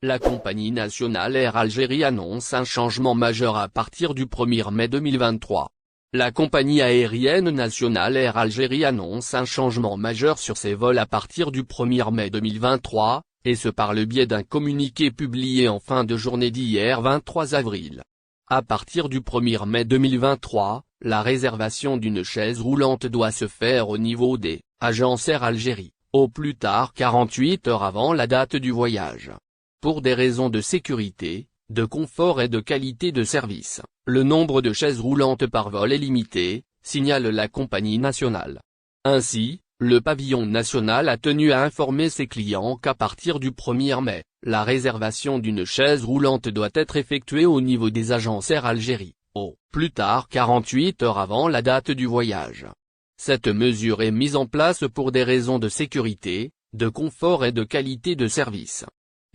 La compagnie nationale Air Algérie annonce un changement majeur à partir du 1er mai 2023. La compagnie aérienne nationale Air Algérie annonce un changement majeur sur ses vols à partir du 1er mai 2023, et ce par le biais d'un communiqué publié en fin de journée d'hier 23 avril. À partir du 1er mai 2023, la réservation d'une chaise roulante doit se faire au niveau des agences Air Algérie, au plus tard 48 heures avant la date du voyage. Pour des raisons de sécurité, de confort et de qualité de service, le nombre de chaises roulantes par vol est limité, signale la compagnie nationale. Ainsi, le pavillon national a tenu à informer ses clients qu'à partir du 1er mai, la réservation d'une chaise roulante doit être effectuée au niveau des agences Air Algérie, au plus tard 48 heures avant la date du voyage. Cette mesure est mise en place pour des raisons de sécurité, de confort et de qualité de service.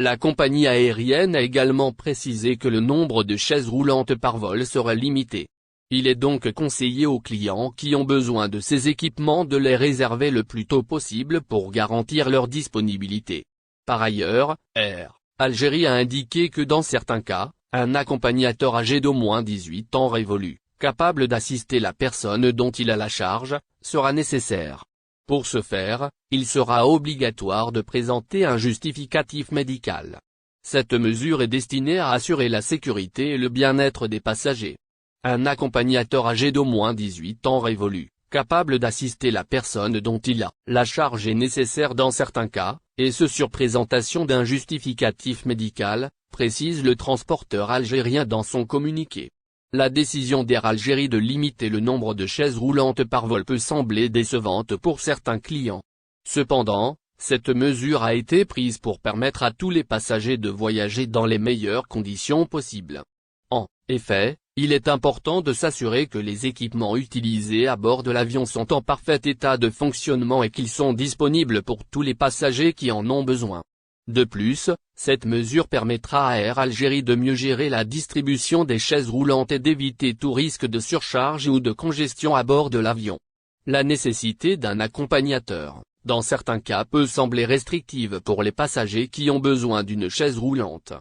La compagnie aérienne a également précisé que le nombre de chaises roulantes par vol serait limité. Il est donc conseillé aux clients qui ont besoin de ces équipements de les réserver le plus tôt possible pour garantir leur disponibilité. Par ailleurs, Air Algérie a indiqué que dans certains cas, un accompagnateur âgé d'au moins 18 ans révolus, capable d'assister la personne dont il a la charge, sera nécessaire. Pour ce faire, il sera obligatoire de présenter un justificatif médical. Cette mesure est destinée à assurer la sécurité et le bien-être des passagers. Un accompagnateur âgé d'au moins 18 ans révolus, capable d'assister la personne dont il a la charge est nécessaire dans certains cas, et ce sur présentation d'un justificatif médical, précise le transporteur algérien dans son communiqué. La décision d'Air Algérie de limiter le nombre de chaises roulantes par vol peut sembler décevante pour certains clients. Cependant, cette mesure a été prise pour permettre à tous les passagers de voyager dans les meilleures conditions possibles. En effet, il est important de s'assurer que les équipements utilisés à bord de l'avion sont en parfait état de fonctionnement et qu'ils sont disponibles pour tous les passagers qui en ont besoin. De plus, cette mesure permettra à Air Algérie de mieux gérer la distribution des chaises roulantes et d'éviter tout risque de surcharge ou de congestion à bord de l'avion. La nécessité d'un accompagnateur, dans certains cas, peut sembler restrictive pour les passagers qui ont besoin d'une chaise roulante.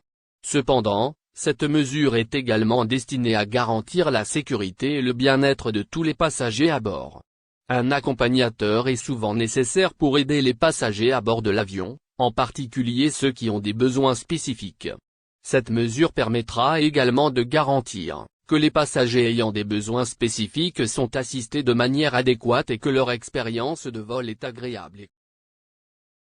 Cependant, cette mesure est également destinée à garantir la sécurité et le bien-être de tous les passagers à bord. Un accompagnateur est souvent nécessaire pour aider les passagers à bord de l'avion, en particulier ceux qui ont des besoins spécifiques. Cette mesure permettra également de garantir que les passagers ayant des besoins spécifiques sont assistés de manière adéquate et que leur expérience de vol est agréable.